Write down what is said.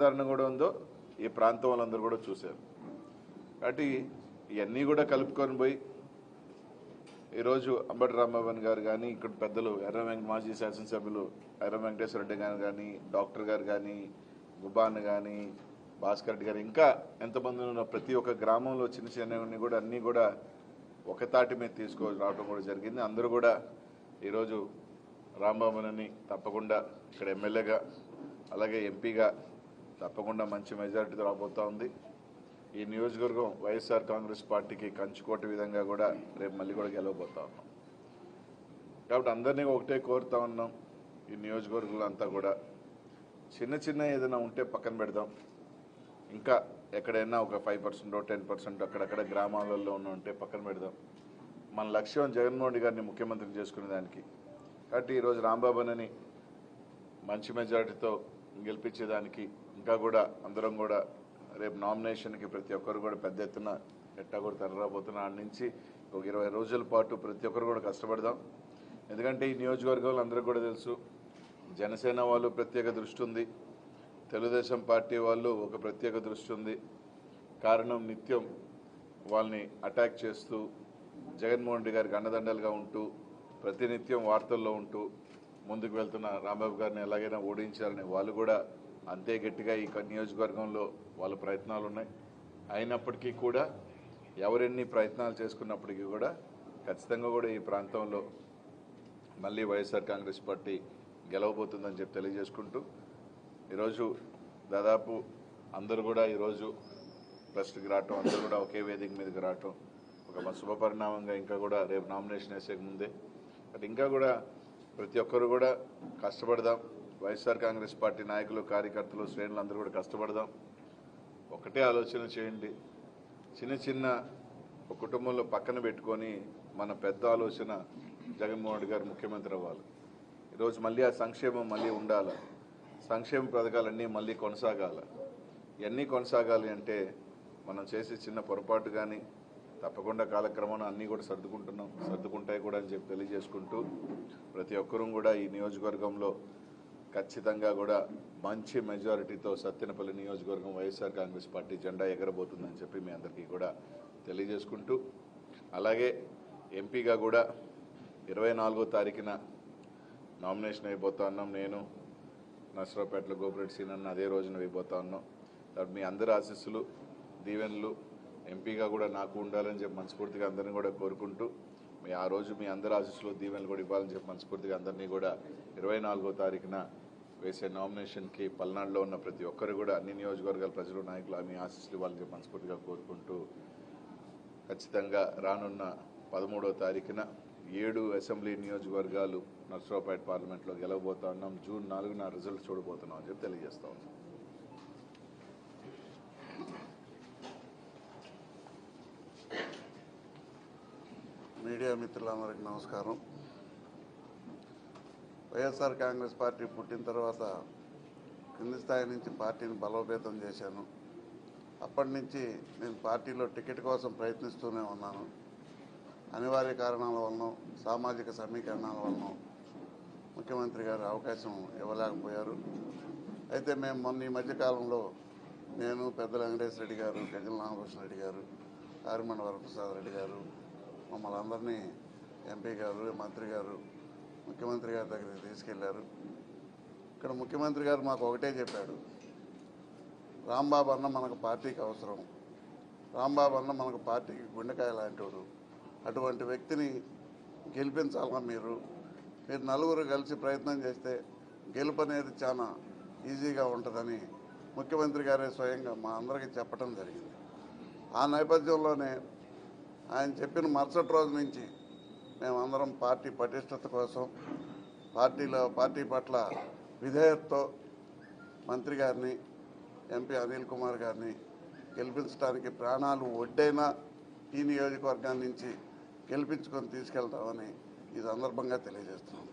ఉదాహరణ కూడా ఉందో ఈ ప్రాంతం వాళ్ళందరూ కూడా చూశారు. కాబట్టి ఇవన్నీ కూడా కలుపుకొని పోయి ఈరోజు అంబటి రాంబాబు గారు కానీ ఇక్కడ పెద్దలు మాజీ శాసనసభ్యులు ఎర్ర వెంకటేశ్వర రెడ్డి గారు కానీ డాక్టర్ గారు కానీ గుబాన్ కానీ భాస్కర్ రెడ్డి గారు ఇంకా ఎంతమంది ఉన్న ప్రతి ఒక్క గ్రామంలో చిన్న చిన్నవన్నీ కూడా అన్నీ కూడా ఒక తాటి మీద రావడం కూడా జరిగింది. అందరూ కూడా ఈరోజు రాంబాబుని తప్పకుండా ఇక్కడ ఎమ్మెల్యేగా అలాగే ఎంపీగా తప్పకుండా మంచి మెజారిటీతో రాబోతూ ఉంది. ఈ నియోజకవర్గం వైఎస్ఆర్ కాంగ్రెస్ పార్టీకి కంచుకోట విధంగా కూడా రేపు మళ్ళీ కూడా గెలవబోతా ఉన్నాం. కాబట్టి అందరినీ ఒకటే కోరుతా ఉన్నాం, ఈ నియోజకవర్గంలో అంతా కూడా చిన్న చిన్న ఏదైనా ఉంటే పక్కన పెడదాం. ఇంకా ఎక్కడైనా ఒక 5% 10% అక్కడక్కడ గ్రామాలలో ఉంటే పక్కన పెడదాం. మన లక్ష్యం జగన్మోహన్ రెడ్డి గారిని ముఖ్యమంత్రిని చేసుకునే దానికి. కాబట్టి ఈరోజు రాంబాబుని మంచి మెజారిటీతో గెలిపించేదానికి ఇంకా కూడా అందరం కూడా రేపు నామినేషన్కి ప్రతి ఒక్కరు కూడా పెద్ద ఎత్తున ఎట్టా కూడా తరలిరాబోతున్నా ఆడ నుంచి ఒక 20 రోజుల పాటు ప్రతి ఒక్కరు కూడా కష్టపడదాం. ఎందుకంటే ఈ నియోజకవర్గంలో అందరికీ కూడా తెలుసు, జనసేన వాళ్ళు ప్రత్యేక దృష్టి ఉంది, తెలుగుదేశం పార్టీ వాళ్ళు ఒక ప్రత్యేక దృష్టి ఉంది. కారణం నిత్యం వాళ్ళని అటాక్ చేస్తూ జగన్మోహన్ రెడ్డి గారికి అండదండలుగా ఉంటూ ప్రతినిత్యం వార్తల్లో ఉంటూ ముందుకు వెళ్తున్న రాంబాబు గారిని ఎలాగైనా ఓడించాలని వాళ్ళు కూడా అంతే గట్టిగా ఈ నియోజకవర్గంలో వాళ్ళ ప్రయత్నాలు ఉన్నాయి. అయినప్పటికీ కూడా ఎవరెన్ని ప్రయత్నాలు చేసుకున్నప్పటికీ కూడా ఖచ్చితంగా కూడా ఈ ప్రాంతంలో మళ్ళీ వైఎస్ఆర్ కాంగ్రెస్ పార్టీ గెలవబోతుందని చెప్పి తెలియజేసుకుంటూ ఈరోజు దాదాపు అందరూ కూడా ఈరోజు ప్రెస్కి రావటం, అందరూ కూడా ఒకే వేదిక మీదకి రావటం ఒక శుభపరిణామంగా ఇంకా కూడా రేపు నామినేషన్ వేసే ముందే బట్ ఇంకా కూడా ప్రతి ఒక్కరు కూడా కష్టపడదాం. వైఎస్ఆర్ కాంగ్రెస్ పార్టీ నాయకులు, కార్యకర్తలు, శ్రేణులు అందరూ కూడా కష్టపడదాం. ఒకటే ఆలోచన చేయండి, చిన్న చిన్న ఒక కుటుంబంలో పక్కన పెట్టుకొని మన పెద్ద ఆలోచన జగన్మోహన్ రెడ్డి గారు ముఖ్యమంత్రి అవ్వాలి. ఈరోజు మళ్ళీ ఆ సంక్షేమం మళ్ళీ ఉండాలి, సంక్షేమ పథకాలన్నీ మళ్ళీ కొనసాగాలి. ఇవన్నీ కొనసాగాలి అంటే మనం చేసే చిన్న పొరపాటు కానీ తప్పకుండా కాలక్రమాన్ని అన్నీ కూడా సర్దుకుంటాయి కూడా అని చెప్పి తెలియజేసుకుంటూ ప్రతి ఒక్కరూ కూడా ఈ నియోజకవర్గంలో ఖచ్చితంగా కూడా మంచి మెజారిటీతో సత్తెనపల్లి నియోజకవర్గం వైఎస్ఆర్ కాంగ్రెస్ పార్టీ జెండా ఎగరబోతుందని చెప్పి మీ అందరికీ కూడా తెలియజేసుకుంటూ అలాగే ఎంపీగా కూడా 24వ తారీఖున నామినేషన్ అయిపోతా ఉన్నాం. నేను నర్సరావుపేటలో గోపిరెడ్డి సీనన్న అదే రోజున అయిపోతా ఉన్నాం. కాబట్టి మీ అందరి ఆశీస్సులు, దీవెనలు ఎంపీగా కూడా నాకు ఉండాలని చెప్పి మనస్ఫూర్తిగా అందరినీ కూడా కోరుకుంటూ ఆ రోజు మీ అందరి ఆశీస్సులు, దీవెనలు కూడా ఇవ్వాలని చెప్పి మనస్ఫూర్తిగా అందరినీ కూడా 24వ తారీఖున వేసే నామినేషన్కి పల్నాడులో ఉన్న ప్రతి ఒక్కరు కూడా అన్ని నియోజకవర్గాల ప్రజలు, నాయకులు మీ ఆశీస్సులు ఇవ్వాలని చెప్పి మనస్ఫూర్తిగా కోరుకుంటూ ఖచ్చితంగా రానున్న 13వ తారీఖున 7 అసెంబ్లీ నియోజకవర్గాలు నర్సరావుపేట పార్లమెంట్లో గెలవబోతా ఉన్నాం. జూన్ 4న రిజల్ట్ చూడబోతున్నాం అని చెప్పి తెలియజేస్తా ఉన్నాం. మీడియా మిత్రులందరికీ నమస్కారం. వైఎస్ఆర్ కాంగ్రెస్ పార్టీ పుట్టిన తర్వాత కింది స్థాయి నుంచి పార్టీని బలోపేతం చేశాను. అప్పటి నుంచి నేను పార్టీలో టికెట్ కోసం ప్రయత్నిస్తూనే ఉన్నాను. అనివార్య కారణాల వలన, సామాజిక సమీకరణాల వలన ముఖ్యమంత్రి గారు అవకాశం ఇవ్వలేకపోయారు. అయితే మేము మొన్న ఈ మధ్యకాలంలో నేను, పెద్దల వెంకటేశ్వర రెడ్డి గారు, గజల నాగభూషణ రెడ్డి గారు, ఆరిమండ వరప్రసాద్ రెడ్డి గారు మమ్మల్ని అందరినీ ఎంపీ గారు, మంత్రి గారు ముఖ్యమంత్రి గారి దగ్గరికి తీసుకెళ్లారు. ఇక్కడ ముఖ్యమంత్రి గారు మాకు ఒకటే చెప్పాడు, రాంబాబు అన్న మనకు పార్టీకి అవసరం, రాంబాబు అన్న మనకు పార్టీకి గుండెకాయ లాంటివాడు, అటువంటి వ్యక్తిని గెలిపించాలా మీరు నలుగురు కలిసి ప్రయత్నం చేస్తే గెలుపు అనేది చాలా ఈజీగా ఉంటుందని ముఖ్యమంత్రి గారే స్వయంగా మా అందరికీ చెప్పడం జరిగింది. ఆ నేపథ్యంలోనే ఆయన చెప్పిన మరుసటి రోజు నుంచి మేమందరం పార్టీ పటిష్టత కోసం, పార్టీ పట్ల విధేయతతో మంత్రి గారిని, ఎంపీ అనిల్ కుమార్ గారిని గెలిపించడానికి ప్రాణాలు ఒడ్డైనా ఈ నియోజకవర్గాన్ని నుంచి గెలిపించుకొని తీసుకెళ్తామని ఈ సందర్భంగా తెలియజేస్తున్నాం.